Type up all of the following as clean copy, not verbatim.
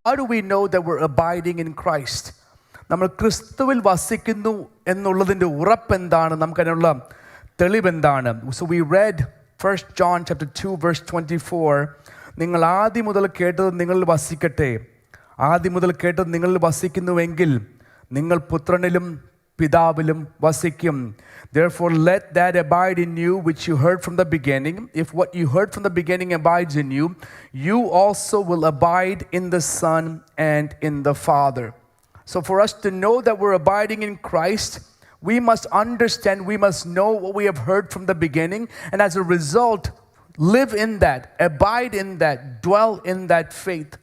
How do we know that we're abiding in Christ? നമ്മൾ ക്രിസ്തുവിൽ വസിക്കുന്നു എന്നുള്ളതിൻ്റെ ഉറപ്പെന്താണ്? നമുക്കതിനുള്ള തെളിവെന്താണ്? So we read 1 John chapter 2 verse 24. നിങ്ങൾ ആദ്യം മുതൽ കേട്ടത് നിങ്ങളിൽ വസിക്കട്ടെ. ആദ്യം മുതൽ കേട്ടത് നിങ്ങളിൽ വസിക്കുന്നുവെങ്കിൽ നിങ്ങൾ പുത്രനിലും പിതാവിലും വസിക്കും. Therefore let that abide in you which you heard from the beginning. If what you heard from the beginning abides in you, you also will abide in the Son and in the Father. So for us to know that we're abiding in Christ, we must understand, we must know what we have heard from the beginning, and as a result, live in that, abide in that, dwell in that faith.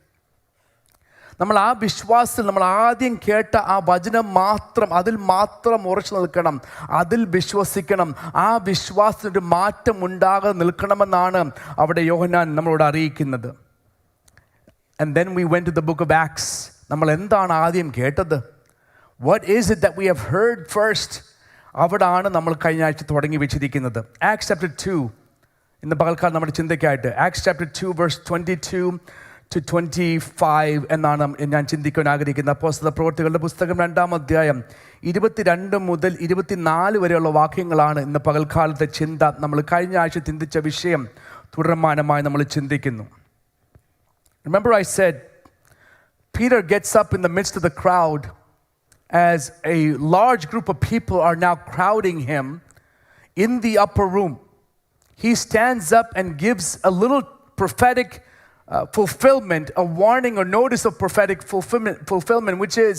നമ്മൾ ആ വിശ്വാസത്തിൽ നമ്മൾ ആദ്യം കേട്ട ആ വചനം മാത്രം, അതിൽ മാത്രം ഉറച്ചു നിൽക്കണം, അതിൽ വിശ്വസിക്കണം. ആ വിശ്വാസത്തിനൊരു മാറ്റം ഉണ്ടാകാതെ നിൽക്കണമെന്നാണ് അവിടെ യോഹന്നാൻ നമ്മളോട് അറിയിക്കുന്നത്. And then we went to the book of Acts. നമ്മൾ എന്താണ് ആദ്യം കേട്ടത്? What is it that we have heard first? അവിടാണ് നമ്മൾ കഴിഞ്ഞ ആഴ്ച തുടങ്ങി വെച്ചിരിക്കുന്നത്. Acts chapter 2, ഇന്ന് പകൽക്കാലം നമ്മുടെ ചിന്തയ്ക്കായിട്ട് Acts chapter 2 verse 22 to 25 എന്നാണ് ഞാൻ ചിന്തിക്കാൻ ആഗ്രഹിക്കുന്നത്. അപ്പോസ്തല പ്രവൃത്തികളുടെ പുസ്തകം 2-ാം അധ്യായം 22 മുതൽ 24 വരെയുള്ള വാക്യങ്ങളാണ് ഇന്ന് പകൽക്കാലത്തെ ചിന്ത. നമ്മൾ കഴിഞ്ഞ ആഴ്ച ചിന്തിച്ച വിഷയം തുടർമാനമായി നമ്മൾ ചിന്തിക്കുന്നു. Remember I said Peter gets up in the midst of the crowd as a large group of people are now crowding him in the upper room. He stands up and gives a little prophetic fulfillment, a warning or notice of prophetic fulfillment, which is,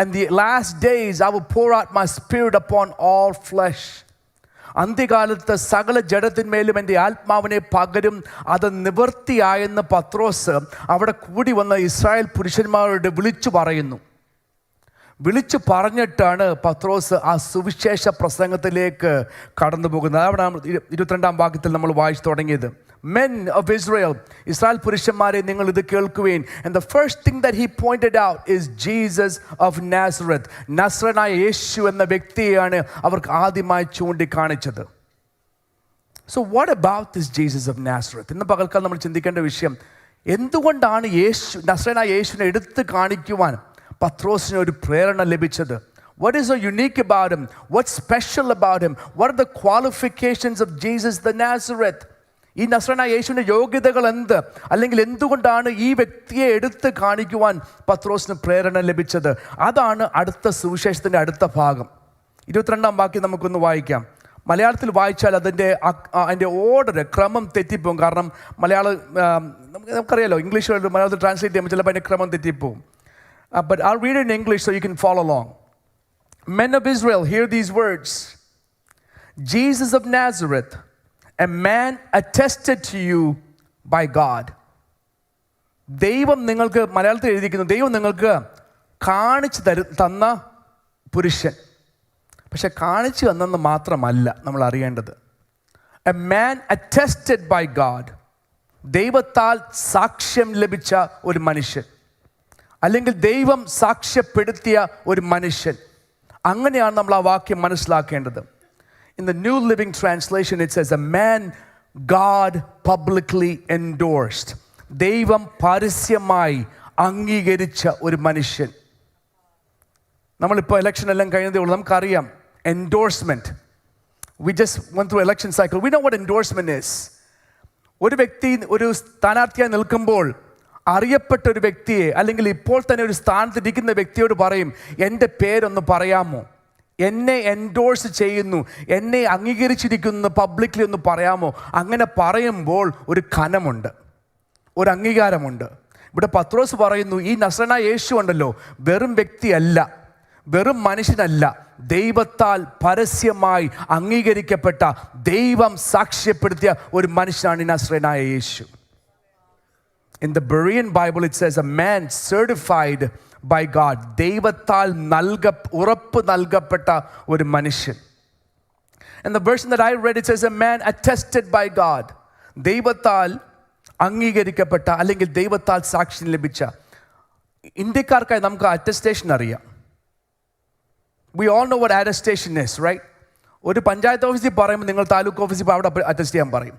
in the last days I will pour out my spirit upon all flesh. അന്ത്യകാലത്ത് സകല ജഡത്തിന്മേലും എൻ്റെ ആത്മാവിനെ പകരും. അത് നിവൃത്തിയായെന്ന് പത്രോസ് അവിടെ കൂടി വന്ന Israel പുരുഷന്മാരോട് വിളിച്ചു പറയുന്നു. വിളിച്ചു പറഞ്ഞിട്ടാണ് പത്രോസ് ആ സുവിശേഷ പ്രസംഗത്തിലേക്ക് കടന്നു പോകുന്നത്. അവിടെ 22-ാം വാക്യത്തിൽ നമ്മൾ വായിച്ചു തുടങ്ങിയത്. Men of Israel, ഇസ്രായേൽ പുരുഷന്മാരെ, നിങ്ങൾ ഇത് കേൾക്കുവേൻ. And the first thing that he pointed out is Jesus of Nazareth. നസ്രനായ യേശു എന്ന വ്യക്തിയെയാണ് അവർക്ക് ആദ്യമായി ചൂണ്ടിക്കാണിച്ചത്. So what about this Jesus of Nazareth? ഇന്ന് പകൽക്കാലം നമ്മൾ ചിന്തിക്കേണ്ട വിഷയം, എന്തുകൊണ്ടാണ് നസ്രനായ യേശുവിനെ എടുത്ത് കാണിക്കുവാൻ പത്രോസിന് ഒരു പ്രേരണ ലഭിച്ചത്? What is so unique about him? What's special about him? What are the qualifications of Jesus the Nazareth? ഈ നസ്രനായ യേശുവിൻ്റെ യോഗ്യതകൾ എന്ത്? അല്ലെങ്കിൽ എന്തുകൊണ്ടാണ് ഈ വ്യക്തിയെ എടുത്ത് കാണിക്കുവാൻ പത്രോസിന് പ്രേരണ ലഭിച്ചത്? അതാണ് അടുത്ത സുവിശേഷത്തിൻ്റെ അടുത്ത ഭാഗം. 22-ാം വാക്യം നമുക്കൊന്ന് വായിക്കാം. മലയാളത്തിൽ വായിച്ചാൽ അതിൻ്റെ ഓർഡർ, ക്രമം തെറ്റിപ്പോകും. കാരണം നമുക്കറിയാലോ, ഇംഗ്ലീഷ് മലയാളത്തിൽ ട്രാൻസ്ലേറ്റ് ചെയ്യുമ്പോൾ ചിലപ്പോൾ അതിൻ്റെ ക്രമം തെറ്റിപ്പോകും. But I'll read it in English so you can follow along. Men of Israel, hear these words. Jesus of Nazareth, a man attested to you by God. ദൈവം നിങ്ങൾക്ക്, മലയാളത്തിൽ എഴുതിയിരിക്കുന്നു, ദൈവം നിങ്ങൾക്ക് കാണിച്ചു തന്ന പുരുഷൻ. പക്ഷെ കാണിച്ചു തന്നെന്ന് മാത്രമല്ല നമ്മൾ അറിയേണ്ടത്. A man attested by God. ദൈവത്താൽ സാക്ഷ്യം ലഭിച്ച ഒരു മനുഷ്യൻ, അല്ലെങ്കിൽ ദൈവം സാക്ഷ്യപ്പെടുത്തിയ ഒരു മനുഷ്യൻ. അങ്ങനെയാണ് നമ്മൾ ആ വാക്യം മനസ്സിലാക്കേണ്ടത്. In the New Living Translation it says, a man God publicly endorsed. ദൈവം പരസ്യമായി അംഗീകരിച്ച ഒരു മനുഷ്യൻ. നമ്മളിപ്പോൾ ഇലക്ഷൻ എല്ലാം കഴിഞ്ഞതേ ഉള്ളൂ, നമുക്കറിയാം endorsement. We just went through election cycle. We know what endorsement is. ഒരു വ്യക്തി ഒരു സ്ഥാനാർത്ഥിയായി നിൽക്കുമ്പോൾ അറിയപ്പെട്ട ഒരു വ്യക്തിയെ, അല്ലെങ്കിൽ ഇപ്പോൾ തന്നെ ഒരു സ്ഥാനത്തിരിക്കുന്ന വ്യക്തിയോട് പറയും, എൻ്റെ പേരൊന്ന് പറയാമോ, എന്നെ എൻഡോഴ്സ് ചെയ്യുന്നു, എന്നെ അംഗീകരിച്ചിരിക്കുന്നു, പബ്ലിക്ലി ഒന്ന് പറയാമോ. അങ്ങനെ പറയുമ്പോൾ ഒരു ഖനമുണ്ട്, ഒരു അംഗീകാരമുണ്ട്. ഇവിടെ പത്രോസ് പറയുന്നു, ഈ നസ്രനായ യേശു ഉണ്ടല്ലോ, വെറും വ്യക്തിയല്ല, വെറും മനുഷ്യനല്ല, ദൈവത്താൽ പരസ്യമായി അംഗീകരിക്കപ്പെട്ട, ദൈവം സാക്ഷ്യപ്പെടുത്തിയ ഒരു മനുഷ്യനാണ് ഈ നസ്രനായ യേശു. In the Berean Bible it says a man certified by God. ദൈവത്താൽ ഉറപ്പ് നൽകപ്പെട്ട ഒരു മനുഷ്യൻ. And the version that I read, it says a man attested by God. ദൈവത്താൽ അംഗീകരിക്കപ്പെട്ട, അല്ലെങ്കിൽ ദൈവത്താൽ സാക്ഷ്യം ലഭിച്ച. ഇന്ത്യക്കാർക്കായി നമുക്ക് അറ്റസ്റ്റേഷൻ അറിയാം. We all know what attestation is, right? ഒരു പഞ്ചായത്ത് ഓഫീസിൽ പറയുമ്പോൾ നിങ്ങൾ താലൂക്ക് ഓഫീസിൽ അവിടെ അറ്റസ്റ്റ് ചെയ്യാൻ പറയും.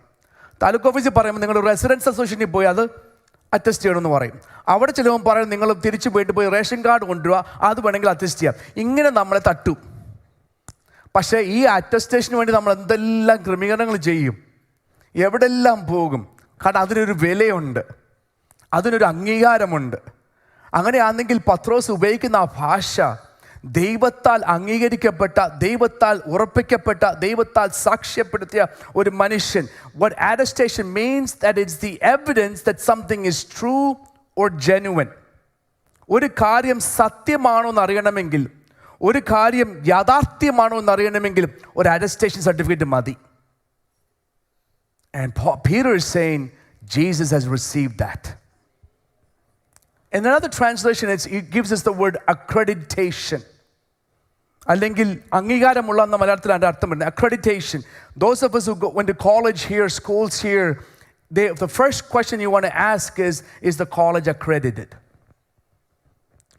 താലൂക്ക് ഓഫീസിൽ പറയുമ്പോൾ നിങ്ങൾ റെസിഡൻസ് അസോസിയേഷനിൽ പോയി അത് അറ്റസ്റ്റ് ചെയ്യണമെന്ന് പറയും. അവിടെ ചിലവൻ പറയും നിങ്ങൾ തിരിച്ചു പോയി റേഷൻ കാർഡ് കൊണ്ടുവരിക, അത് വേണമെങ്കിൽ അറ്റസ്റ്റ് ചെയ്യാം. ഇങ്ങനെ നമ്മളെ തട്ടും. പക്ഷേ ഈ അറ്റസ്റ്റേഷന് വേണ്ടി നമ്മൾ എന്തെല്ലാം ക്രമീകരണങ്ങൾ ചെയ്യും, എവിടെല്ലാം പോകും. കാരണം അതിനൊരു വിലയുണ്ട്, അതിനൊരു അംഗീകാരമുണ്ട്. അങ്ങനെയാണെങ്കിൽ പത്രോസ് ഉപയോഗിക്കുന്ന ആ ഭാഷ ദൈവത്താൽ അംഗീകരിക്കപ്പെട്ട, ദൈവത്താൽ ഉറപ്പിക്കപ്പെട്ട, ദൈവത്താൽ സാക്ഷ്യപ്പെടുത്തിയ ഒരു മനുഷ്യൻ. What attestation means that it's the evidence that something is true or genuine. ഒരു കാര്യം സത്യമാണോ എന്ന് അറിയണമെങ്കിൽ, ഒരു കാര്യം യാഥാർത്ഥ്യമാണോ എന്ന് അറിയണമെങ്കിൽ ഒരു അറ്റസ്റ്റേഷൻ സർട്ടിഫിക്കറ്റ് മതി. And Peter is saying Jesus has received that. In another translation, it gives us the word accreditation. അല്ലെങ്കിൽ അംഗീകാരമുള്ള എന്ന മലയാളത്തിൽ അതിൻ്റെ അർത്ഥം വരുന്നത് accreditation. Those of us who went to college here, schools here, the first question you want to ask is the college accredited?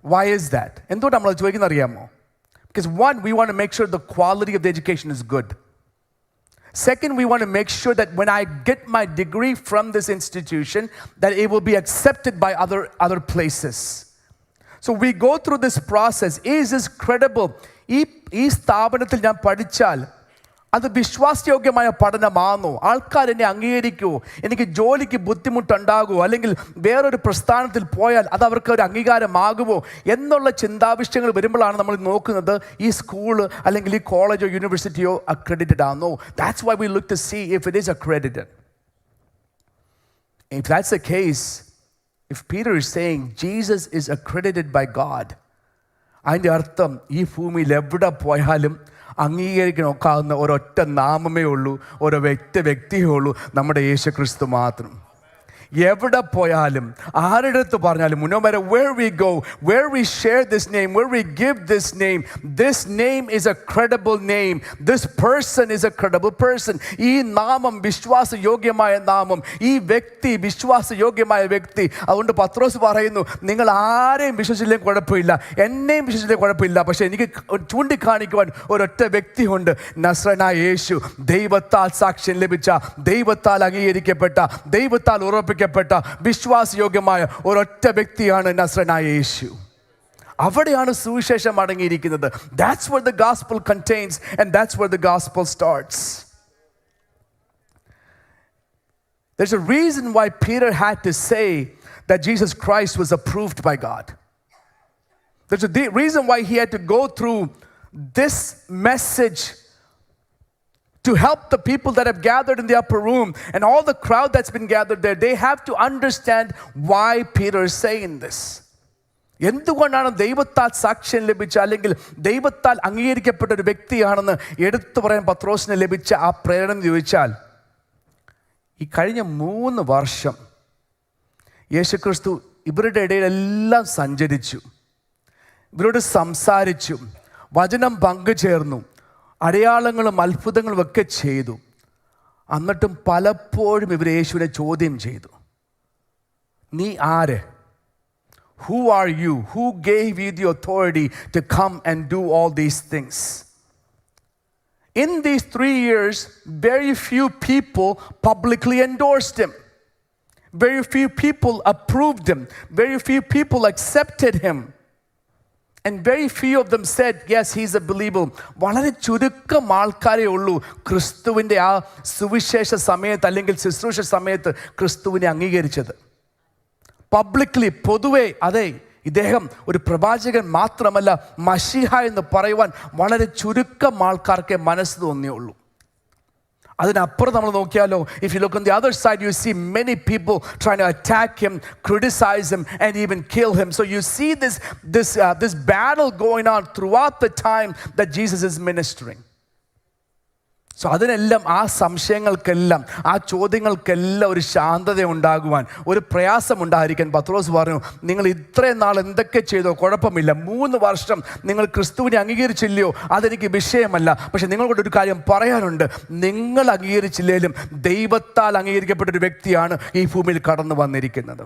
Why is that? എന്തുകൊണ്ട് നമ്മൾ ചോദിക്കുന്നത് അറിയാമോ? Because one, we want to make sure the quality of the education is good. Second, we want to make sure that when I get my degree from this institution, that it will be accepted by other places. So we go through this process. Is this credible? ഈ സ്ഥാപനത്തിൽ ഞാൻ പഠിച്ചാൽ അത് വിശ്വാസയോഗ്യമായ പഠനമാണോ? ആൾക്കാർ എന്നെ അംഗീകരിക്കുമോ? എനിക്ക് ജോലിക്ക് ബുദ്ധിമുട്ടുണ്ടാകുമോ? അല്ലെങ്കിൽ വേറൊരു പ്രസ്ഥാനത്തിൽ പോയാൽ അത് അവർക്ക് ഒരു അംഗീകാരമാകുമോ എന്നുള്ള ചിന്താവിഷയങ്ങൾ വരുമ്പോഴാണ് നമ്മൾ നോക്കുന്നത് ഈ സ്കൂള് അല്ലെങ്കിൽ ഈ കോളേജോ യൂണിവേഴ്സിറ്റിയോ അക്രെഡിറ്റഡ് ആണോ. That's why we look to see if it is accredited. If that's the case, if Peter is saying Jesus is accredited by God, അതിൻ്റെ അർത്ഥം ഈ ഭൂമിയിൽ എവിടെ പോയാലും അംഗീകരിക്കാൻ ഒക്കാവുന്ന ഒരൊറ്റ നാമമേ ഉള്ളൂ, ഒരു വ്യക്തിയേ ഉള്ളൂ, നമ്മുടെ യേശുക്രിസ്തു മാത്രം. എവിടെ പോയാലും ആരുടെ അടുത്ത് പറഞ്ഞാലും, no matter where we go, where we share this name, where we give this name is a credible name. This person is a credible person. ഈ നാമം വിശ്വാസയോഗ്യമായ നാമം, ഈ വ്യക്തി വിശ്വാസയോഗ്യമായ വ്യക്തി. അതുകൊണ്ട് പത്രോസ് പറയുന്നു, നിങ്ങൾ ആരെയും വിശ്വസിച്ചില്ലെങ്കിൽ കുഴപ്പമില്ല, എന്നെയും വിശ്വസിച്ചില്ലെങ്കിൽ കുഴപ്പമില്ല, പക്ഷെ എനിക്ക് ചൂണ്ടിക്കാണിക്കുവാൻ ഒരൊറ്റ വ്യക്തിയുണ്ട്, നസ്രനായ യേശു. ദൈവത്താൽ സാക്ഷ്യം ലഭിച്ച, ദൈവത്താൽ അംഗീകരിക്കപ്പെട്ട, ദൈവത്താൽ ഉറപ്പിക്കപ്പെട്ട വിശ്വാസയോഗ്യമായ ഒരൊറ്റ വ്യക്തിയാണ് നസ്രനായ യേശു. അവിടെയാണ് സുവിശേഷം അടങ്ങിയിരിക്കുന്നത്. That's what the gospel contains and that's where the gospel starts. There's a reason why Peter had to say that Jesus Christ was approved by God. There's a reason why he had to go through this message to help the people that have gathered in the upper room and all the crowd that's been gathered there. They have to understand why Peter is saying this. എന്തുകൊണ്ടാണ് ദൈവത്താൽ സാക്ഷ്യം ലഭിച്ച അല്ലെങ്കിൽ ദൈവത്താൽ അംഗീകരിക്കപ്പെട്ട ഒരു വ്യക്തിയാണെന്ന് എടുത്തു പറയാൻ പത്രോസിന് ലഭിച്ച ആ പ്രേരണ ചോദിച്ചാൽ, ഈ കഴിഞ്ഞ 3 വർഷം യേശുക്രിസ്തു ഇവരുടെ ഇടയിലെല്ലാം സഞ്ചരിച്ചു, ഇവരോട് സംസാരിച്ചു, വചനം പങ്കുചേർന്നു, അടയാളങ്ങളും അത്ഭുതങ്ങളും ഒക്കെ ചെയ്തു. എന്നിട്ടും പലപ്പോഴും ഇവർ യേശുവിനെ ചോദ്യം ചെയ്തു, നീ ആര്? Who are you? Who gave you the authority to come and do all these things? In these 3 years, very few people publicly endorsed him. Very few people approved him. Very few people accepted him. And very few of them said, yes, he's a believer. വളരെ ചുരുക്കം ആൾക്കാരേ ഉള്ളൂ ക്രിസ്തുവിൻ്റെ ആ സുവിശേഷ സമയത്ത് അല്ലെങ്കിൽ ശുശ്രൂഷ സമയത്ത് ക്രിസ്തുവിനെ അംഗീകരിച്ചത്. പബ്ലിക്ലി, പൊതുവെ, അതെ, ഇദ്ദേഹം ഒരു പ്രവാചകൻ മാത്രമല്ല, മശീഹ എന്ന് പറയുവാൻ വളരെ ചുരുക്കം ആൾക്കാർക്ക് മനസ്സ് തോന്നിയുള്ളൂ. അതിനപ്പുറം നമ്മൾ നോക്കിയാലോ, if you look on the other side, you see many people trying to attack him, criticize him, and even kill him. So you see this battle going on throughout the time that Jesus is ministering. So അതിനെല്ലാം, ആ സംശയങ്ങൾക്കെല്ലാം, ആ ചോദ്യങ്ങൾക്കെല്ലാം ഒരു ശാന്തത ഉണ്ടാകുവാൻ, ഒരു പ്രയാസം ഉണ്ടായിരിക്കാൻ പത്രോസ് പറഞ്ഞു, നിങ്ങൾ ഇത്രയും നാൾ എന്തൊക്കെ ചെയ്തോ കുഴപ്പമില്ല, 3 വർഷം നിങ്ങൾ ക്രിസ്തുവിനെ അംഗീകരിച്ചില്ലയോ അതെനിക്ക് വിഷയമല്ല, പക്ഷെ നിങ്ങളോട് ഒരു കാര്യം പറയാനുണ്ട്, നിങ്ങൾ അംഗീകരിച്ചില്ലെങ്കിലും ദൈവത്താൽ അംഗീകരിക്കപ്പെട്ട ഒരു വ്യക്തിയാണ് ഈ ഭൂമിയിൽ കടന്നു വന്നിരിക്കുന്നത്.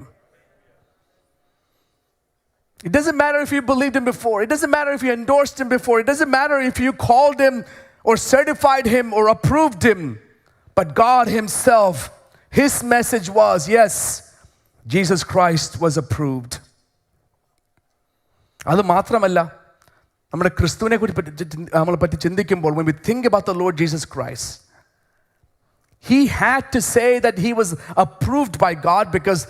It doesn't matter if you believed him before. It doesn't matter if you endorsed him before. It doesn't matter if you called him or certified him or approved him. But God himself, his message was, yes, Jesus Christ was approved. അത് മാത്രമല്ല, നമ്മുടെ ക്രിസ്തുവിനെ പറ്റി ചിന്തിക്കുമ്പോൾ, when we think about the Lord Jesus Christ, he had to say that he was approved by God because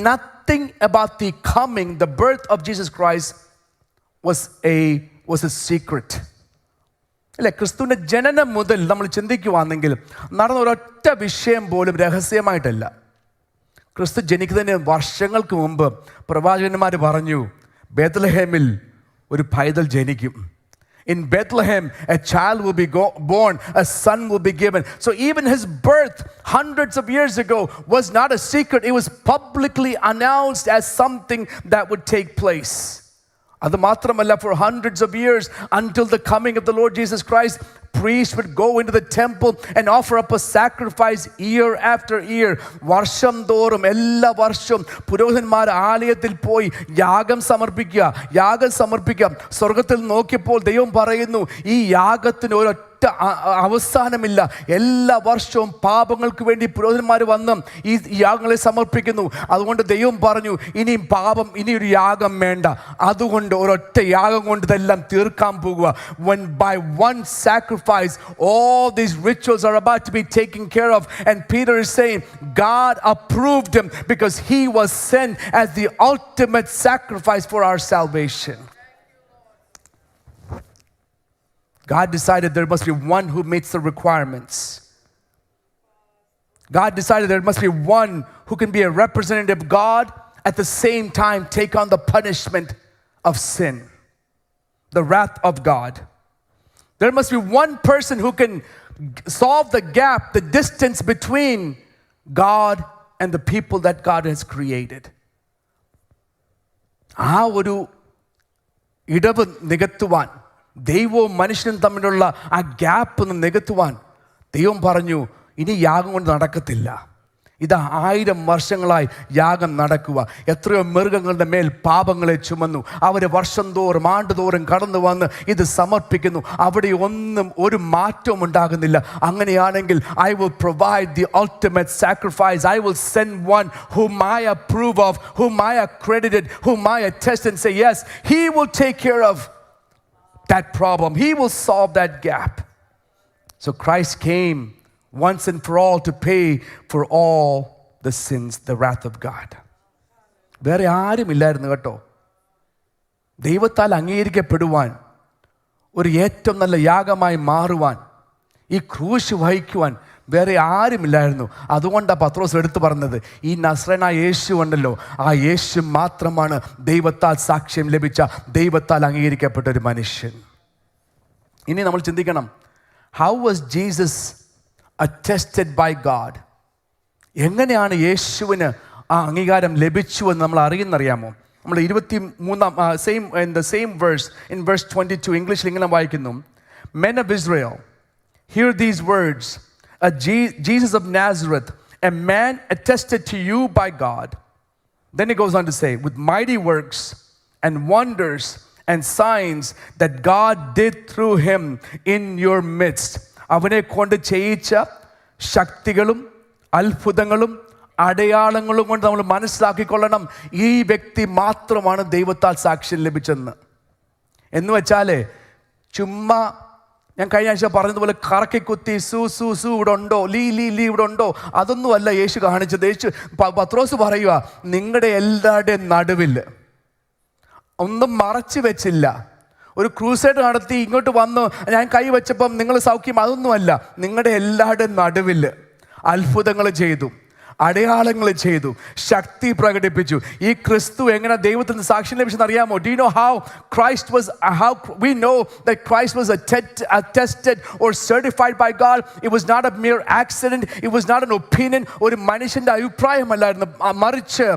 nothing about the coming, the birth of Jesus Christ was a secret. അല്ലെ, ക്രിസ്തുവിൻ്റെ ജനനം മുതൽ നമ്മൾ ചിന്തിക്കുവാണെങ്കിൽ നടന്ന ഒരൊറ്റ വിഷയം പോലും രഹസ്യമായിട്ടല്ല. ക്രിസ്തു ജനിക്കുന്നതിന് വർഷങ്ങൾക്ക് മുമ്പ് പ്രവാചകന്മാർ പറഞ്ഞു, ബേത്ലഹേമിൽ ഒരു പൈതൽ ജനിക്കും. In Bethlehem, a child will be born, a son will be given. So even his birth hundreds of years ago was not a secret. It was publicly announced as something that would take place. അത് മാത്രമല്ല, for hundreds of years until the coming of the Lord Jesus Christ, priests would go into the temple and offer up a sacrifice year after year. വർഷം തോറും എല്ലാ വർഷവും പുരോഹിതന്മാർ ആലയത്തിൽ പോയി യാഗം സമർപ്പിക്കുക. സ്വർഗത്തിൽ നോക്കിയപ്പോൾ ദൈവം പറയുന്നു, ഈ യാഗത്തിന് ഒരൊറ്റ അവസാനമില്ല. എല്ലാ വർഷവും പാപങ്ങൾക്ക് വേണ്ടി പുരോഹിതന്മാർ വന്ന് ഈ യാഗങ്ങളെ സമർപ്പിക്കുന്നു. അതുകൊണ്ട് ദൈവം പറഞ്ഞു, ഇനിയൊരു യാഗം വേണ്ട, അതുകൊണ്ട് ഒരൊറ്റ യാഗം കൊണ്ട് ഇതെല്ലാം തീർക്കാൻ പോകുക. When by one sacrifice all these rituals are about to be taken care of, and Peter is saying God approved him because he was sent as the ultimate sacrifice for our salvation. God decided there must be one who meets the requirements. God decided there must be one who can be a representative of God, at the same time take on the punishment of sin, the wrath of God. There must be one person who can solve the gap, the distance between God and the people that God has created. ആ ഒരു ഇടവ് നികത്തുവാൻ, ദൈവവും മനുഷ്യനും തമ്മിലുള്ള ആ gap ഒന്ന് നികത്തുവാൻ ദൈവം പറഞ്ഞു, ഇനി യാഗം കൊണ്ട് നടക്കത്തില്ല. ഇത് 1000 വർഷങ്ങളായി യാഗം നടക്കുക. എത്രയോ മൃഗങ്ങളുടെ മേൽ പാപങ്ങളെ ചുമന്നു. അവർ വർഷം തോറും ആണ്ടുതോറും കടന്നു വന്ന് ഇത് സമർപ്പിക്കുന്നു. അവിടെ ഒന്നും ഒരു മാറ്റവും ഉണ്ടാകുന്നില്ല. അങ്ങനെയാണെങ്കിൽ I will provide the ultimate sacrifice. I will send one whom I approve of, whom I accredited, whom I attest and say, yes, he will take care of that problem. He will solve that gap. So Christ came once and for all to pay for all the sins, the wrath of God. വേറെ ആരുമില്ലായിരുന്നു കേട്ടോ. ദൈവത്താൽ അംഗീകരിക്കപ്പെടുവാൻ, ഒരു ഏറ്റവും നല്ല യാഗമായി മാറുവാൻ, ഈ ക്രൂശ് വഹിക്കുവാൻ വേറെ ആരുമില്ലായിരുന്നു. അതുകൊണ്ടാണ് പത്രോസ് എടുത്തു പറഞ്ഞത്, ഈ നസ്രനായ യേശു ഉണ്ടല്ലോ, ആ യേശു മാത്രമാണ് ദൈവത്താൽ സാക്ഷ്യം ലഭിച്ച, ദൈവത്താൽ അംഗീകരിക്കപ്പെട്ട ഒരു മനുഷ്യൻ. ഇനി നമ്മൾ ചിന്തിക്കണം, how was Jesus attested by God? എങ്ങനെയാണ് യേശുവിന് ആ അംഗീകാരം ലഭിച്ചു എന്ന് നമ്മൾ അറിയാമോ? നമ്മൾ 23 in the same verse, in verse 22, ഇംഗ്ലീഷിൽ ഇങ്ങനെ വായിക്കുന്നു, Men of Israel, hear these words, Jesus of Nazareth, a man attested to you by God. Then he goes on to say, with mighty works and wonders and signs that God did through him in your midst. അവനെ കൊണ്ട് ചെയ്യിച്ച ശക്തികളും അത്ഭുതങ്ങളും അടയാളങ്ങളും കൊണ്ട് നമ്മൾ മനസ്സിലാക്കിക്കൊള്ളണം, ഈ വ്യക്തി മാത്രമാണ് ദൈവത്താൽ സാക്ഷ്യം ലഭിച്ചെന്ന്. എന്ന് വെച്ചാൽ ചുമ്മാ ഞാൻ കഴിഞ്ഞ ആഴ്ച പറഞ്ഞതുപോലെ കറക്കി കുത്തി സു ഇവിടെ ഉണ്ടോ, ലീ ഇവിടെ ഉണ്ടോ, അതൊന്നുമല്ല യേശു കാണിച്ചത്. പത്രോസ് പറയുക, നിങ്ങളുടെ എല്ലാവരുടെയും നടുവിൽ ഒന്നും മറച്ചു വെച്ചില്ല. ഒരു ക്രൂസൈഡ് നടത്തി ഇങ്ങോട്ട് വന്നു, ഞാൻ കൈ വെച്ചപ്പം നിങ്ങൾ സൗഖ്യം, അതൊന്നുമല്ല. നിങ്ങളുടെ എല്ലാവരുടെയും നടുവിൽ അത്ഭുതങ്ങൾ ചെയ്തു, അടയാളങ്ങൾ ചെയ്തു, ശക്തി പ്രകടിപ്പിച്ചു. ഈ ക്രിസ്തു എങ്ങനെ ദൈവത്തിന് സാക്ഷ്യം ലഭിച്ചെന്ന് അറിയാമോ? Do you know how we know that Christ was attested or certified by God? It was not a mere accident. It was not an opinion. ഒരു മനുഷ്യന്റെ അഭിപ്രായമല്ലായിരുന്നു, മറിച്ച്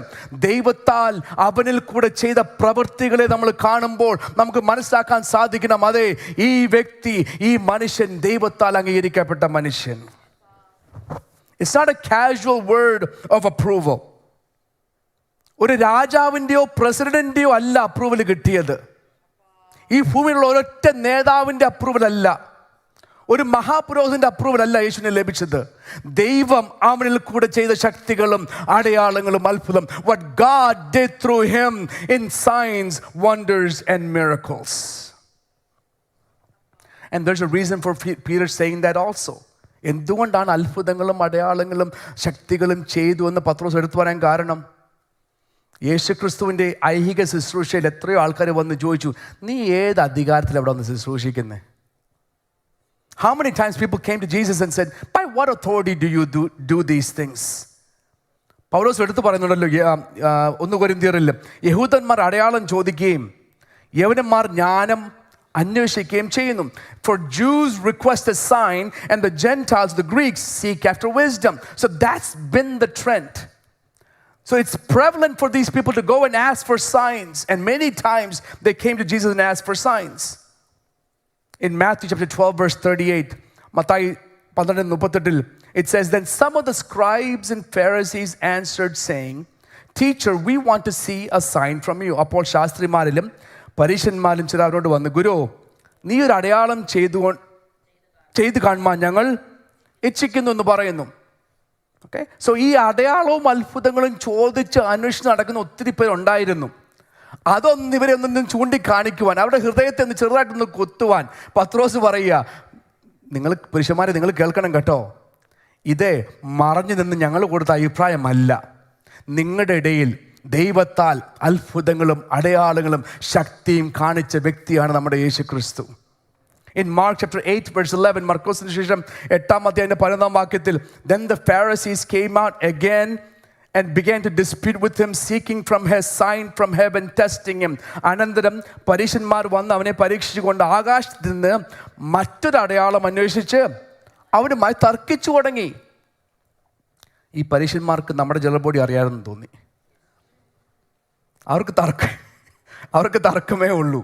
ദൈവത്താൽ അവനിൽ കൂടെ ചെയ്ത പ്രവൃത്തികളെ നമ്മൾ കാണുമ്പോൾ നമുക്ക് മനസ്സിലാക്കാൻ സാധിക്കണം, അതെ, ഈ വ്യക്തി, ഈ മനുഷ്യൻ ദൈവത്താൽ അംഗീകരിക്കപ്പെട്ട മനുഷ്യൻ. It's not a casual word of approval. ഒരു രാജാവിൻ്റെയോ പ്രസിഡന്റിൻ്റെയോ അല്ല അപ്രൂവൽ കിട്ടിയത്. ഈ ഭൂമിയിലുള്ള ഒരൊറ്റ നേതാവിൻ്റെ അപ്രൂവൽ അല്ല. ഒരു മഹാപുരോഹിതന്റെ അപ്രൂവൽ അല്ല യേശുവിനെ ലഭിച്ചത്. ദൈവം അവനിൽ കൂടെ ചെയ്ത ശക്തികളും അടയാളങ്ങളും അത്ഭുതം. What God did through him in signs, wonders and miracles. And there's a reason for Peter saying that also. എന്തുകൊണ്ടാണ് അത്ഭുതങ്ങളും അടയാളങ്ങളും ശക്തികളും ചെയ്തു എന്ന് പത്രോസ് എടുത്തു പറയാൻ കാരണം? യേശുക്രിസ്തുവിൻ്റെ ഐഹിക ശുശ്രൂഷയിൽ എത്രയോ ആൾക്കാർ വന്ന് ചോദിച്ചു, നീ ഏത് അധികാരത്തിൽ അവിടെ വന്ന് ശുശ്രൂഷിക്കുന്നത്? How many times people came to Jesus and said, by what authority do you do these things? പൗലോസ് എടുത്തു പറയുന്നുണ്ടല്ലോ 1 കൊരിന്ത്യരിൽ, യഹൂദന്മാർ അടയാളം ചോദിക്കുകയും യവനന്മാർ ജ്ഞാനം അന്വേഷിക്കുകയും ചെയ്യുന്നു. For Jews request a sign and the Gentiles, the Greeks, seek after wisdom. So that's been the trend. So it's prevalent for these people to go and ask for signs, and many times they came to Jesus and asked for signs. In Matthew chapter 12 verse 38, Mathai 12:38, it says, then some of the scribes and Pharisees answered saying, teacher, we want to see a sign from you. അപ്പോൾ ശാസ്ത്രിമാരിലും പരീശന്മാരും ചില അവരോട് വന്നു, ഗുരു, നീ ഒരു അടയാളം ചെയ്തു കാണുവാൻ ഞങ്ങൾ ഇച്ഛിക്കുന്നു എന്ന് പറയുന്നു. ഓക്കെ, സോ ഈ അടയാളവും അത്ഭുതങ്ങളും ചോദിച്ച് അന്വേഷിച്ച് നടക്കുന്ന ഒത്തിരി പേരുണ്ടായിരുന്നു. അതൊന്നും ഇവരെ ഒന്നും ചൂണ്ടിക്കാണിക്കുവാൻ, അവരുടെ ഹൃദയത്തെ ഒന്ന് ചെറുതായിട്ടൊന്ന് കൊത്തുവാൻ പത്രോസ് പറയുക, നിങ്ങൾ പുരുഷന്മാരെ നിങ്ങൾ കേൾക്കണം കേട്ടോ, ഇതേ മറഞ്ഞു നിന്ന് ഞങ്ങൾ കൊടുത്ത അഭിപ്രായമല്ല. നിങ്ങളുടെ ഇടയിൽ ദൈവത്താൽ അത്ഭുതങ്ങളും അടയാളങ്ങളും ശക്തിയും കാണിച്ച വ്യക്തിയാണ് നമ്മുടെ യേശു ക്രിസ്തു. In Mark chapter 8 verse 11, മർക്കോസിന് ശേഷം 8-ാം അധ്യായത്തിന്റെ 11-ാം വാക്യത്തിൽ, then the Pharisees came out again and began to dispute with him, seeking from his sign from heaven, testing him. അനന്തരം പരീശന്മാർ വന്ന് അവനെ പരീക്ഷിച്ചുകൊണ്ട് ആകാശത്ത് നിന്ന് മറ്റൊരു അടയാളം അന്വേഷിച്ച് അവനുമായി തർക്കിച്ചു തുടങ്ങി. ഈ പരീശന്മാർക്ക് നമ്മുടെ ജലബോഡി അറിയാമെന്ന് തോന്നി. അവർക്ക് തർക്കമേ ഉള്ളൂ.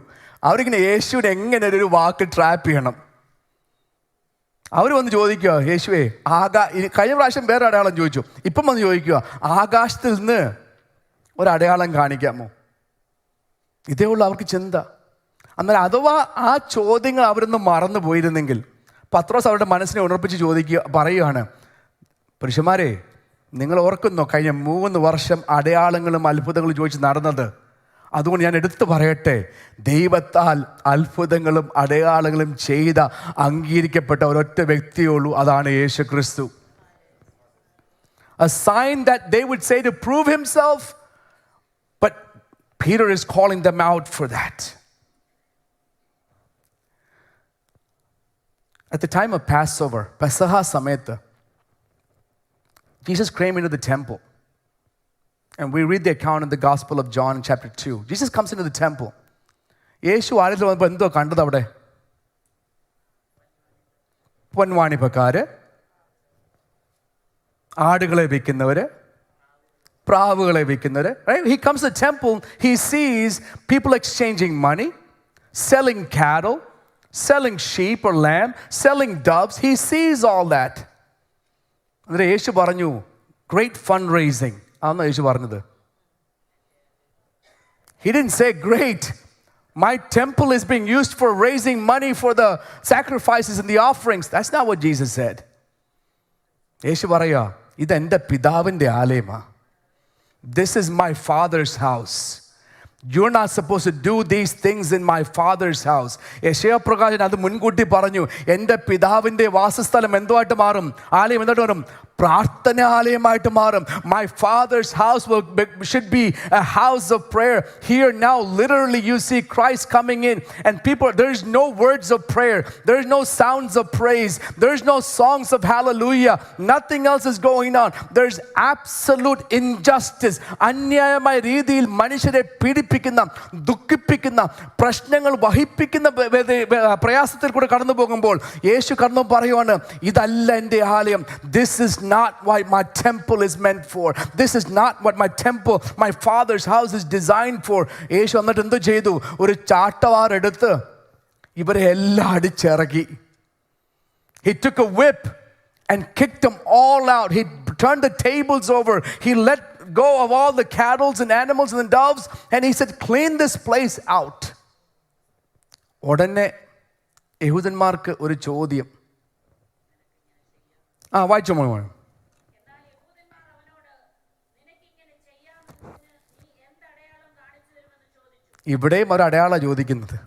അവരിങ്ങനെ യേശുവിനെ എങ്ങനെ ഒരു വാക്ക് ട്രാപ്പ് ചെയ്യണം. അവർ വന്ന് ചോദിക്കുക, യേശുവേ കഴിഞ്ഞ പ്രാവശ്യം വേറെ അടയാളം ചോദിച്ചു, ഇപ്പം വന്ന് ചോദിക്കുക, ആകാശത്തിൽ നിന്ന് ഒരടയാളം കാണിക്കാമോ? ഇതേ ഉള്ളൂ അവർക്ക് ചിന്ത. എന്നാൽ അഥവാ ആ ചോദ്യങ്ങൾ അവരൊന്ന് മറന്നു പോയിരുന്നെങ്കിൽ പത്രോസ് അവരുടെ മനസ്സിനെ ഉണർപ്പിച്ച് പറയുകയാണ്, പുരുഷന്മാരെ, നിങ്ങൾ ഓർക്കുന്നോ കഴിഞ്ഞ 3 വർഷം അടയാളങ്ങളും അത്ഭുതങ്ങളും ചോദിച്ച് നടന്നത്? അതുകൊണ്ട് ഞാൻ എടുത്തു പറയട്ടെ, ദൈവത്താൽ അത്ഭുതങ്ങളും അടയാളങ്ങളും ചെയ്ത അംഗീകരിക്കപ്പെട്ട ഒരൊറ്റ വ്യക്തിയേ ഉള്ളൂ, അതാണ് യേശു ക്രിസ്തു. A sign that they would say to prove himself, but Peter is calling them out for that. At the time of Passover, Pesach സമയത്ത്, Jesus came into the temple. And we read the account in the Gospel of John in chapter 2. Jesus comes into the temple. യേശു ആലയത്തിൽ വന്നപ്പോൾ എന്തോ കണ്ടത് അവിടെ? പൊൻവാണിപ്പക്കാര്, ആടുകളെ വിൽക്കുന്നവര്, പ്രാവുകളെ വിൽക്കുന്നവര്. He comes to the temple, he sees people exchanging money, selling cattle, selling sheep or lamb, selling doves. He sees all that. എന്നിട്ട് യേശു പറഞ്ഞു, great fundraising. അതാണ് യേശു പറഞ്ഞത്. He didn't say, great, my temple is being used for raising money for the sacrifices and the offerings. That's not what Jesus said. യേശു പറയാ, ഇതെൻ്റെ പിതാവിൻ്റെ ആലയമാ. This is my Father's house. You're not supposed to do these things in my Father's house. യെശയ്യാ പ്രവാചകൻ അത് മുൻകൂട്ടി പറഞ്ഞു. എൻ്റെ പിതാവിൻ്റെ വാസസ്ഥലം എന്തുമായിട്ട് മാറും? ആലയം എന്തായിട്ട് മാറും? പ്രാർത്ഥനാലയമായിട്ട് മാറും. My Father's house should be a house of prayer. Here now literally you see Christ coming in and people, there is no words of prayer, there is no sounds of praise, there is no songs of hallelujah, nothing else is going on. There is absolute injustice. അന്യായമായ രീതിയിൽ മനുഷ്യരെ പീഡിപ്പിക്കുന്ന, ദുഃഖിപ്പിക്കുന്ന, പ്രശ്നങ്ങൾ വഹിപ്പിക്കുന്ന പ്രയാസത്തിൽ കൂടെ കടന്നു പോകുമ്പോൾ യേശു കടന്നു പറയുവാണ്, ഇതല്ല എൻ്റെ ആലയം. This is not what my temple is meant for. This is not what my temple, my Father's house is designed for. യേശു എന്നിട്ട് എന്ത് ചെയ്തു? ഒരു ചാട്ടവാർ എടുത്ത് ഇവരെ എല്ലാം അടിച്ചിറക്കി. He took a whip and kicked them all out. He turned the tables over. He let go of all the cattle and animals and the doves and he said, clean this place out. ഉടനെ യഹൂദന്മാർക്ക് ഒരു ചോദ്യം, വായിച്ചോ മോനെ. എന്നാൽ യഹൂദന്മാർ അവനോട്, നിനക്കിങ്ങനെ ചെയ്യാമെന്നതിന് നീ എന്ത് അടയാളം കാണിച്ചു തരുമെന്ന് ചോദിച്ചു. ഇവിടെയും ഒരു അടയാളമാണ് ചോദിക്കുന്നത്.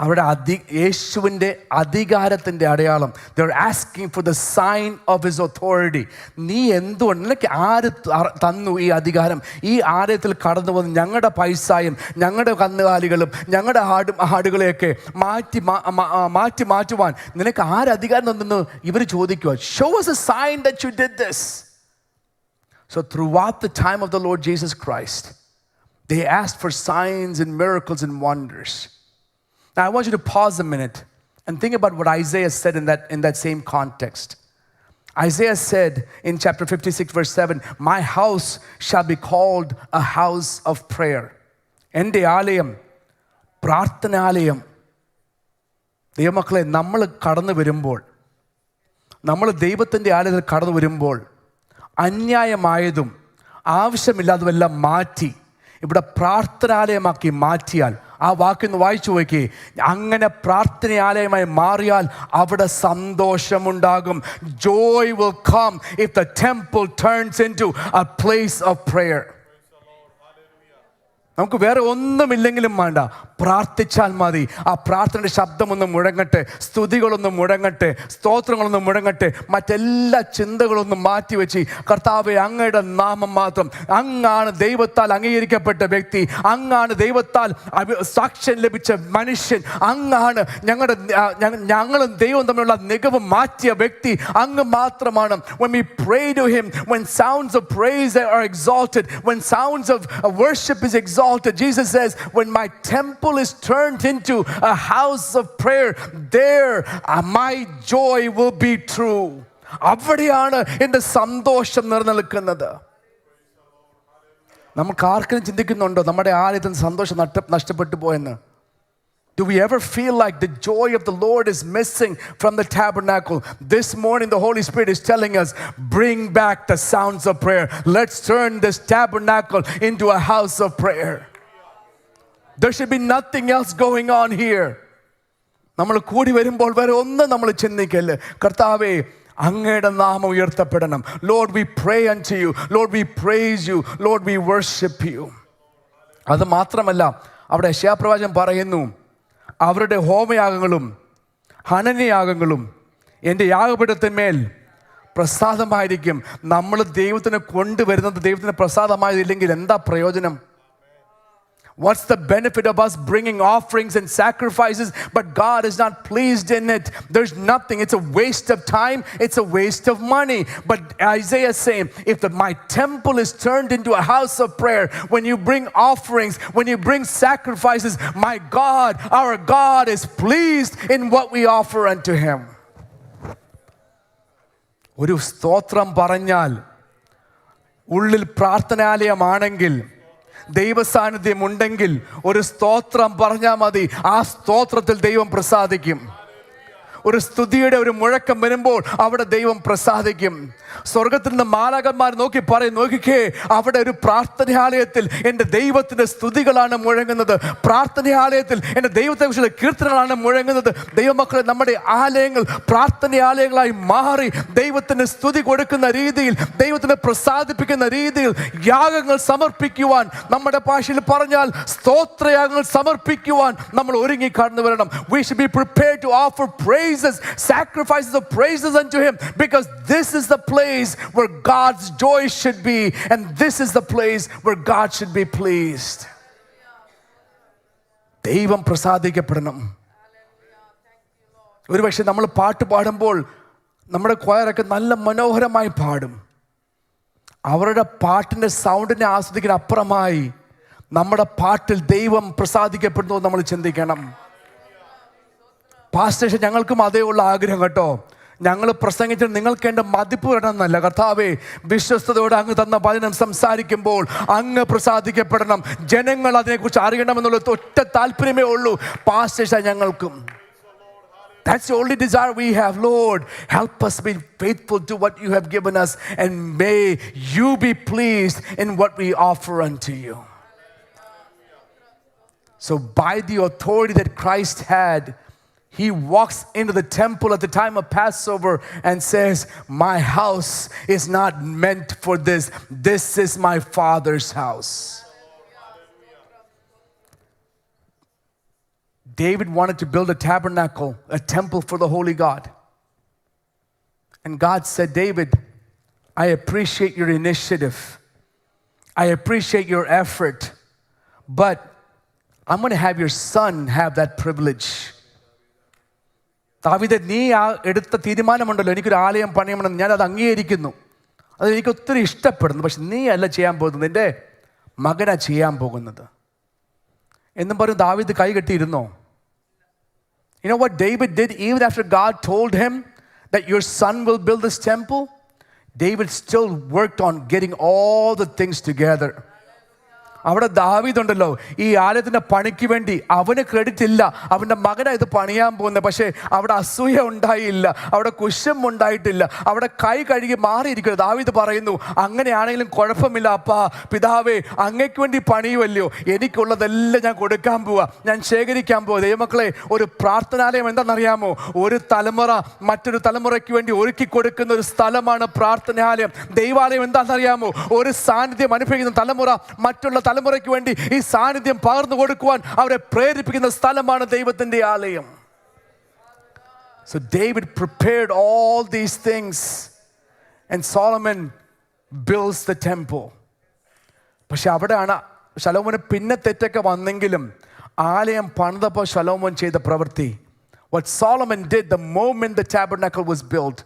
അവരുടെ യേശുവിൻ്റെ അധികാരത്തിൻ്റെ അടയാളം. They are asking for the sign of his authority. നീ എന്തുകൊണ്ട്, നിനക്ക് ആര് തന്നു ഈ അധികാരം? ഈ ആലയത്തിൽ കടന്നു വന്ന് ഞങ്ങളുടെ പൈസായും ഞങ്ങളുടെ കന്നുകാലികളും ഞങ്ങളുടെ ആടുകളെയൊക്കെ മാറ്റുവാൻ നിനക്ക് ആര് അധികാരം തന്നെന്ന് ഇവർ ചോദിക്കുക. Show us a sign that you did this. So throughout the time of the Lord Jesus Christ, they asked for signs and miracles and wonders. Now, I want you to pause a minute and think about what Isaiah said in that same context. Isaiah said in chapter 56, verse 7, my house shall be called a house of prayer. എൻ്റെ ആലയം പ്രാർത്ഥനാലയം. ദൈവമക്കളെ, നമ്മൾ കടന്നു വരുമ്പോൾ, നമ്മൾ ദൈവത്തിൻ്റെ ആലയത്തിൽ കടന്നു വരുമ്പോൾ അന്യായമായതും ആവശ്യമില്ലാത്തതുമെല്ലാം മാറ്റി ഇവിടെ പ്രാർത്ഥനാലയമാക്കി മാറ്റിയാൽ, ആ വാക്കിന്ന് വായിച്ചു നോക്കി, അങ്ങനെ പ്രാർത്ഥനാലയമായി മാറിയാൽ അവിടെ സന്തോഷമുണ്ടാകും. Joy will come if the temple turns into a place of prayer. നമുക്ക് വേറെ ഒന്നുമില്ലെങ്കിലും വേണ്ട, പ്രാർത്ഥിച്ചാൽ മതി. ആ പ്രാർത്ഥനയുടെ ശബ്ദമൊന്നും മുഴങ്ങട്ടെ, സ്തുതികളൊന്നും മുഴങ്ങട്ടെ, സ്തോത്രങ്ങളൊന്നും മുഴങ്ങട്ടെ, മറ്റെല്ലാ ചിന്തകളൊന്നും മാറ്റിവെച്ച് കർത്താവേ അങ്ങയുടെ നാമം മാത്രം. അങ്ങാണ് ദൈവത്താൽ അംഗീകരിക്കപ്പെട്ട വ്യക്തി, അങ്ങാണ് ദൈവത്താൽ സാക്ഷ്യം ലഭിച്ച മനുഷ്യൻ, അങ്ങാണ് ഞങ്ങളും ദൈവവും തമ്മിലുള്ള നിഗവ് മാറ്റിയ വ്യക്തി അങ്ങ് മാത്രമാണ്. When we pray to him, when sounds of praise are exalted, when sounds of worship is exalted, Jesus says, when my temple is turned into a house of prayer, there my joy will be true. അവിടെയാണ് എൻ്റെ സന്തോഷം നിലനിൽക്കുന്നത്. നമുക്ക് ആർക്കും ചിന്തിക്കുന്നുണ്ടോ നമ്മുടെ ആലയത്തിന് സന്തോഷം നഷ്ടപ്പെട്ടു പോയെന്ന്? Do we ever feel like the joy of the Lord is missing from the tabernacle? This morning the Holy Spirit is telling us, bring back the sounds of prayer. Let's turn this tabernacle into a house of prayer. There should be nothing else going on here. നമ്മൾ കൂടി വരുമ്പോൾ വേറെ ഒന്നും നമ്മൾ ചിന്തിക്കല്ലേ. കർത്താവേ, അങ്ങയുടെ നാമം ഉയർത്തപ്പെടണം. Lord, we pray unto you. Lord, we praise you. Lord, we worship you. അത് മാത്രമല്ല, അവിടെ യെശയ്യാപ്രവാചകൻ പറയുന്നു, അവരുടെ ഹോമയാഗങ്ങളും ഹനനയാഗങ്ങളും എൻ്റെ യാഗപീഠത്തിന്മേൽ പ്രസാദമായിരിക്കും. നമ്മൾ ദൈവത്തിന് കൊണ്ടുവരുന്നത് ദൈവത്തിന് പ്രസാദമായതില്ലെങ്കിൽ എന്താ പ്രയോജനം? What's the benefit of us bringing offerings and sacrifices, but God is not pleased in it? There's nothing. It's a waste of time. It's a waste of money. But Isaiah is saying, if my temple is turned into a house of prayer, when you bring offerings, when you bring sacrifices, my God, our God is pleased in what we offer unto him. ഒരു സ്തോത്രം പറഞ്ഞാൽ, ഉള്ളിൽ പ്രാർത്ഥനാലയമാണെങ്കിൽ, ദൈവസാന്നിധ്യം ഉണ്ടെങ്കിൽ ഒരു സ്തോത്രം പറഞ്ഞാൽ മതി, ആ സ്തോത്രത്തിൽ ദൈവം പ്രസാദിക്കും. ഒരു സ്തുതിയുടെ ഒരു മുഴക്കം വരുമ്പോൾ അവിടെ ദൈവം പ്രസാദിക്കും. സ്വർഗത്തിൽ നിന്ന് മാലാഖന്മാർ നോക്കി പറയും, നോക്കിക്കേ, അവിടെ ഒരു പ്രാർത്ഥനാലയത്തിൽ എൻ്റെ ദൈവത്തിൻ്റെ സ്തുതികളാണ് മുഴങ്ങുന്നത്, പ്രാർത്ഥനാലയത്തിൽ എൻ്റെ ദൈവത്തെക്കുറിച്ചുള്ള കീർത്തനങ്ങളാണ് മുഴങ്ങുന്നത്. ദൈവമക്കളെ, നമ്മുടെ ആലയങ്ങൾ പ്രാർത്ഥനാലയങ്ങളായി മാറി ദൈവത്തിന് സ്തുതി കൊടുക്കുന്ന രീതിയിൽ, ദൈവത്തിന് പ്രസാദിപ്പിക്കുന്ന രീതിയിൽ യാഗങ്ങൾ സമർപ്പിക്കുവാൻ, നമ്മുടെ ഭാഷയിൽ പറഞ്ഞാൽ സ്തോത്രയാഗങ്ങൾ സമർപ്പിക്കുവാൻ നമ്മൾ ഒരുങ്ങി കടന്നു വരണം. We should be prepared to offer praises, sacrifices of praises unto him, because this is the place where God's joy should be, and this is the place where God should be pleased. ദൈവം പ്രസാദിക്കപ്പെടണം. ഒരുപക്ഷെ നമ്മൾ പാട്ട് പാടുമ്പോൾ നമ്മുടെ ക്വയറൊക്കെ നല്ല മനോഹരമായി പാടും. അവരുടെ പാട്ടിൻ്റെ സൗണ്ടിനെ ആസ്വദിക്കുന്ന അപ്പുറമായി നമ്മുടെ പാട്ടിൽ ദൈവം പ്രസാദിക്കപ്പെടുന്നു നമ്മൾ ചിന്തിക്കണം. പാസ്റ്റേഴ്സ്, ഞങ്ങൾക്കും അതേ ഉള്ള ആഗ്രഹം കേട്ടോ. ഞങ്ങൾ പ്രസംഗിച്ചിട്ട് നിങ്ങൾക്ക് എൻ്റെ മതിപ്പ് വരണമെന്നല്ല. കർത്താവേ, വിശ്വസ്തയോടെ അങ്ങ് തന്ന വചനം സംസാരിക്കുമ്പോൾ അങ്ങ് പ്രസാദിക്കപ്പെടണം, ജനങ്ങൾ അതിനെക്കുറിച്ച് അറിയണമെന്നുള്ള ഒറ്റ താല്പര്യമേ ഉള്ളൂ പാസ്റ്റേഴ്സ് ഞങ്ങൾക്കും. That's the only desire we have. Lord, help us be faithful to what you have given us, and may you be pleased in what we offer unto you. So by the authority that Christ had, he walks into the temple at the time of Passover and says, my house is not meant for this. This is my Father's house. David wanted to build a tabernacle, a temple for the holy God. And God said, David, I appreciate your initiative. I appreciate your effort. But I'm going to have your son have that privilege. ദാവീദേ, നീ എടുത്ത തീരുമാനമുണ്ടല്ലോ, എനിക്കൊരു ആലയം പണിയണമെന്ന്, ഞാനത് അംഗീകരിക്കുന്നു, അത് എനിക്ക് ഒത്തിരി ഇഷ്ടപ്പെടുന്നു. പക്ഷെ നീ അല്ല ചെയ്യാൻ പോകുന്നത്, നിൻ്റെ മകനാ ചെയ്യാൻ പോകുന്നത് എന്നും പറഞ്ഞ് ദാവീദ് കൈ കെട്ടിയിരുന്നോ? You know what David did even after God told him that your son will build this temple? David still worked on getting all the things together. അവിടെ ദാവീദുണ്ടല്ലോ, ഈ ആലയത്തിൻ്റെ പണിക്ക് വേണ്ടി അവന് ക്രെഡിറ്റ് ഇല്ല, അവൻ്റെ മകനാണ് ഇത് പണിയാൻ പോകുന്നത്. പക്ഷേ അവിടെ അസൂയ ഉണ്ടായില്ല, അവിടെ കുശം ഉണ്ടായിട്ടില്ല, അവിടെ കൈ കഴുകി മാറിയിരിക്കുന്നു. ദാവീദ് പറയുന്നു, അങ്ങനെയാണെങ്കിലും കുഴപ്പമില്ല അപ്പാ, പിതാവേ, അങ്ങയ്ക്ക് വേണ്ടി പണിയുമല്ലോ, എനിക്കുള്ളതെല്ലാം ഞാൻ കൊടുക്കാൻ പോവാ, ഞാൻ ശേഖരിക്കാൻ പോവാ. ദൈവമക്കളെ, ഒരു പ്രാർത്ഥനാലയം എന്താണെന്നറിയാമോ? ഒരു തലമുറ മറ്റൊരു തലമുറയ്ക്ക് വേണ്ടി ഒരുക്കി കൊടുക്കുന്ന ഒരു സ്ഥലമാണ് പ്രാർത്ഥനാലയം. ദൈവാലയം എന്താണെന്നറിയാമോ? ഒരു സാന്നിധ്യം അനുഭവിക്കുന്ന തലമുറ മറ്റുള്ള തലമുറയ്ക്ക് വേണ്ടി ഈ സാന്നിധ്യം പകർന്നു കൊടുക്കുവാൻ അവരെ പ്രേരിപ്പിക്കുന്ന സ്ഥലമാണ് ദൈവത്തിന്റെ ആലയം. So David prepared all these things and Solomon builds the temple. പക്ഷെ അവിടെയാണ് ശലോമോന് പിന്നെ തെറ്റൊക്കെ വന്നെങ്കിലും ആലയം പണിതപ്പോൾ ശലോമോൻ ചെയ്ത പ്രവൃത്തി. What Solomon did the moment the tabernacle was built,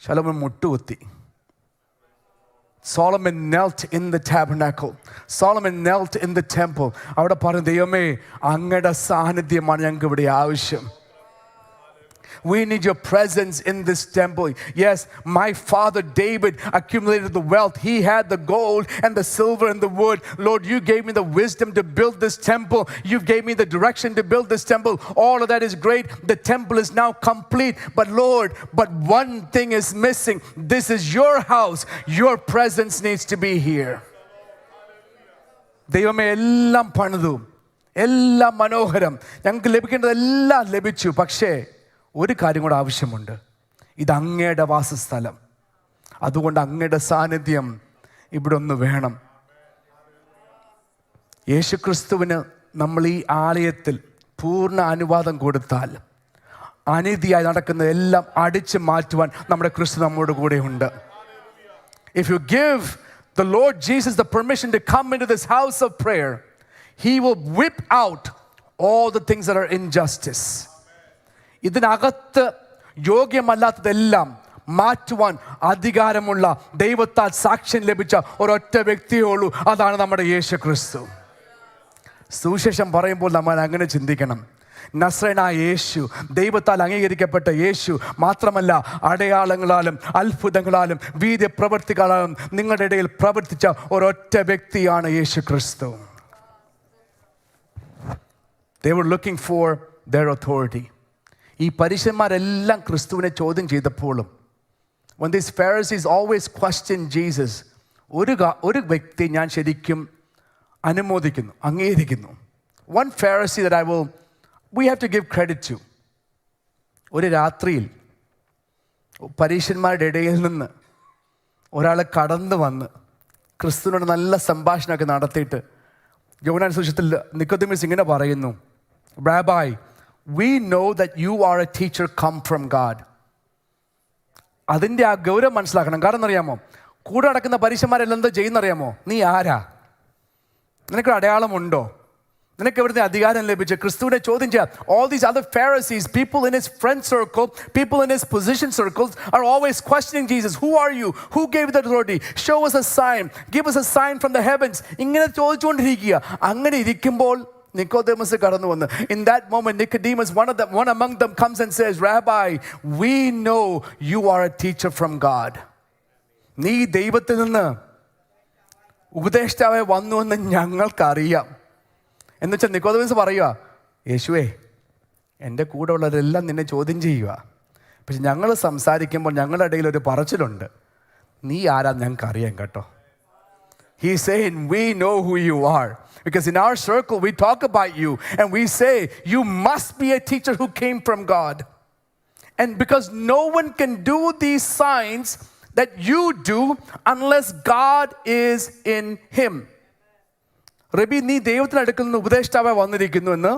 ശലോമോൻ മുട്ടുകുത്തി. Solomon knelt in the tabernacle. Solomon knelt in the temple. അവിടെ പറഞ്ഞു, ദൈവമേ, അങ്ങയുടെ സാന്നിധ്യമാണ് ഞങ്ങൾക്ക് ഇവിടെ ആവശ്യം. We need your presence in this temple. Yes, my father David accumulated the wealth. He had the gold and the silver and the wood. Lord, you gave me the wisdom to build this temple. You gave me the direction to build this temple. All of that is great. The temple is now complete. But Lord, one thing is missing. This is your house. Your presence needs to be here. ദൈവമേ, എല്ലാം പണിതു, എല്ലാം മനോഹരം, ഞങ്ങൾക്ക് ലഭിക്കേണ്ടതെല്ലാം ലഭിച്ചു. പക്ഷേ ഒരു കാര്യം കൂടെ ആവശ്യമുണ്ട്. ഇത് അങ്ങയുടെ വാസസ്ഥലം, അതുകൊണ്ട് അങ്ങയുടെ സാന്നിധ്യം ഇവിടെ ഒന്ന് വേണം. യേശുക്രിസ്തുവിന് നമ്മൾ ഈ ആലയത്തിൽ പൂർണ്ണ അനുവാദം കൊടുത്താൽ അനീതിയായി നടക്കുന്നതെല്ലാം അടിച്ചു മാറ്റുവാൻ നമ്മുടെ ക്രിസ്തു നമ്മോട് കൂടെ ഉണ്ട്. If you give the Lord Jesus the permission to come into this house of prayer, He will whip out all the things that are injustice. ഇതിനകത്ത് യോഗ്യമല്ലാത്തതെല്ലാം മാറ്റുവാൻ അധികാരമുള്ള, ദൈവത്താൽ സാക്ഷ്യം ലഭിച്ച ഒരൊറ്റ വ്യക്തിയേ ഉള്ളൂ, അതാണ് നമ്മുടെ യേശു ക്രിസ്തു. സുവിശേഷം പറയുമ്പോൾ നമ്മൾ അങ്ങനെ ചിന്തിക്കണം. നസ്രയനായ യേശു, ദൈവത്താൽ അംഗീകരിക്കപ്പെട്ട യേശു മാത്രമല്ല, അടയാളങ്ങളാലും അത്ഭുതങ്ങളാലും വീര്യപ്രവൃത്തികളാലും നിങ്ങളുടെ ഇടയിൽ പ്രവർത്തിച്ച ഒരൊറ്റ വ്യക്തിയാണ് യേശു ക്രിസ്തു. They were looking for their authority. ഈ പരീശന്മാരെല്ലാം ക്രിസ്തുവിനെ ചോദ്യം ചെയ്തപ്പോഴും, when these Pharisees always questioned Jesus, ഒരു വ്യക്തി ഞാൻ ശരിക്കും അനുമോദിക്കുന്നു, അംഗീകരിക്കുന്നു. One Pharisee that we have to give credit to. ഒരു രാത്രിയിൽ പരീശന്മാരുടെ ഇടയിൽ നിന്ന് ഒരാൾ കടന്നു വന്ന് ക്രിസ്തുവിനോട് നല്ല സംഭാഷണമൊക്കെ നടത്തിയിട്ട് യോഹന്നാൻ സുവിശേഷത്തിൽ നിക്കോദെമോസ് ഇങ്ങനെ പറയുന്നു, Rabbi, we know that you are a teacher come from God. അതിൻ്റെ ആ ഗൗരവം മനസ്സിലാക്കണം. കാരണം എന്നറിയാമോ, കൂടെ നടക്കുന്ന പരീശന്മാരെല്ലാം എന്താ ചെയ്യുന്നറിയാമോ? നീ ആരാ? നിനക്കൊരു അടയാളമുണ്ടോ? നിനക്ക് എവിടുത്തെ അധികാരം ലഭിച്ച? ക്രിസ്തുവിനെ ചോദ്യം ചെയ്യാം. All these other Pharisees, people in his friend circle, people in his position circles are always questioning Jesus. Who are you? Who gave you the authority? Show us a sign. Give us a sign from the heavens. ഇങ്ങനെ ചോദിച്ചുകൊണ്ടിരിക്കുക. അങ്ങനെ ഇരിക്കുമ്പോൾ നിക്കോദെമോസ് കടന്നു വന്നു. In that moment, Nicodemus, one among them comes and says, Rabbi, we know you are a teacher from God. നീ ദൈവത്തിൽ നിന്ന് ഉപദേഷ്ടാവായി വന്നു എന്ന് ഞങ്ങൾക്കറിയാം. എന്ന് വെച്ചാൽ നിക്കോദെമോസ് പറയുക, യേശുവേ, എൻ്റെ കൂടെ ഉള്ളവരെല്ലാം നിന്നെ ചോദ്യം ചെയ്യുക. പക്ഷെ ഞങ്ങൾ സംസാരിക്കുമ്പോൾ ഞങ്ങളുടെ ഇടയിൽ ഒരു പറച്ചിലുണ്ട്, നീ ആരാ ഞങ്ങൾക്ക് അറിയാം കേട്ടോ. He's saying, we know who you are. Because in our circle, we talk about you and we say, you must be a teacher who came from God. And because no one can do these signs that you do unless God is in him. റബി, നീ ദൈവത്തിന് അടുക്കൽ നിന്ന് ഉപദേഷ്ടാവായി വന്നിരിക്കുന്നു എന്ന്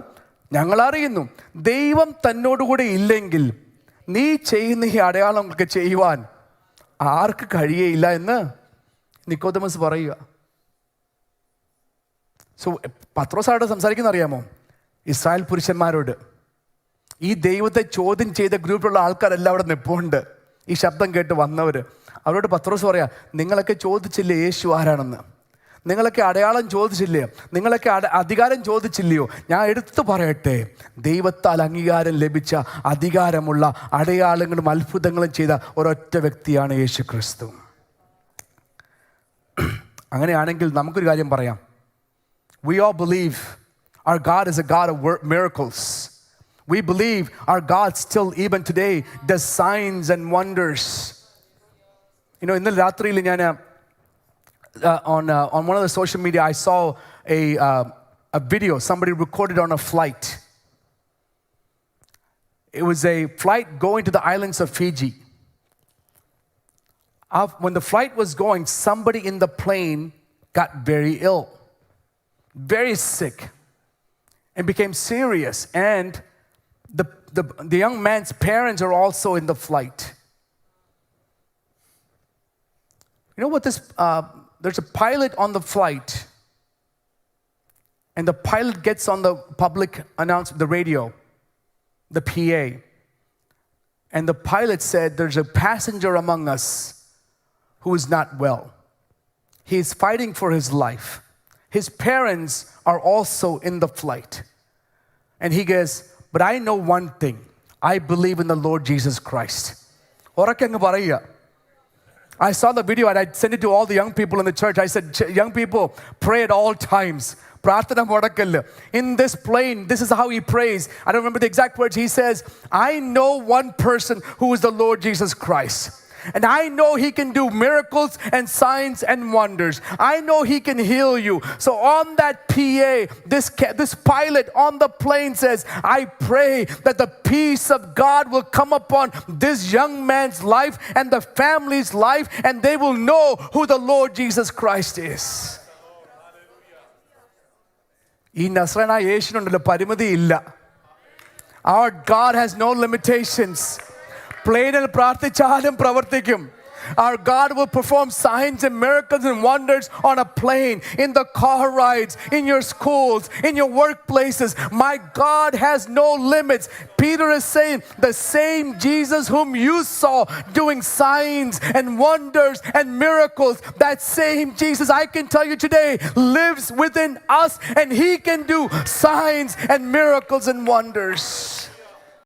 ഞങ്ങൾ അറിയുന്നു. ദൈവം തന്നോടുകൂടെ ഇല്ലെങ്കിൽ നീ ചെയ്യുന്ന ഈ അടയാളങ്ങളൊക്കെ ചെയ്യുവാൻ ആർക്ക് കഴിയയില്ല എന്ന് നിക്കോദമസ് പറയുക. സോ പത്രോസ് ആരോട് സംസാരിക്കുന്ന അറിയാമോ? ഇസ്രായേൽ പുരുഷന്മാരോട്. ഈ ദൈവത്തെ ചോദ്യം ചെയ്ത ഗ്രൂപ്പിലുള്ള ആൾക്കാരെല്ലാം അവിടെ നിൽപ്പുണ്ട്, ഈ ശബ്ദം കേട്ട് വന്നവർ. അവരോട് പത്രോസ് പറയാ, നിങ്ങളൊക്കെ ചോദിച്ചില്ലേ യേശു ആരാണെന്ന്? നിങ്ങളൊക്കെ അടയാളം ചോദിച്ചില്ലേ? നിങ്ങളൊക്കെ അധികാരം ചോദിച്ചില്ലയോ? ഞാൻ എടുത്തു പറയട്ടെ, ദൈവത്താൽ അംഗീകാരം ലഭിച്ച അധികാരമുള്ള അടയാളങ്ങളും അത്ഭുതങ്ങളും ചെയ്ത ഒരൊറ്റ വ്യക്തിയാണ് യേശു ക്രിസ്തു. അങ്ങനെയാണെങ്കിൽ നമുക്കൊരു കാര്യം പറയാം. We all believe our God is a God of miracles. We believe our God still even today does signs and wonders. You know, ഇന്നലെ രാത്രിയിൽ ഞാൻ on one of the social media I saw a video somebody recorded on a flight. It was a flight going to the islands of Fiji. When the flight was going, somebody in the plane got very ill, very sick, and became serious. And the young man's parents are also in the flight. You know what this? There's a pilot on the flight, and the pilot gets on the public announcement, the radio, the PA, and the pilot said, "There's a passenger among us who is not well. He is fighting for his life. His parents are also in the flight." And he goes, "But I know one thing. I believe in the Lord Jesus Christ." I saw the video and I sent it to all the young people in the church. I said, young people, pray at all times. In this plane, this is how he prays. I don't remember the exact words. He says, "I know one person who is the Lord Jesus Christ. And I know he can do miracles and signs and wonders. I know he can heal you." So on that PA, this pilot on the plane says, "I pray that the peace of God will come upon this young man's life and the family's life, and they will know who the Lord Jesus Christ is." ഈ നസ്രനായ യേശുവിനുണ്ടല്ലോ പരിമിതിയില്ല. Our God has no limitations. പ്ലെയിനിൽ പ്രാർത്ഥിച്ചാലും പ്രവർത്തിക്കും. Our God will perform signs and miracles and wonders on a plane, in the car rides, in your schools, in your workplaces. My God has no limits. Peter is saying, the same Jesus whom you saw doing signs and wonders and miracles, that same Jesus, I can tell you today, lives within us, and he can do signs and miracles and wonders.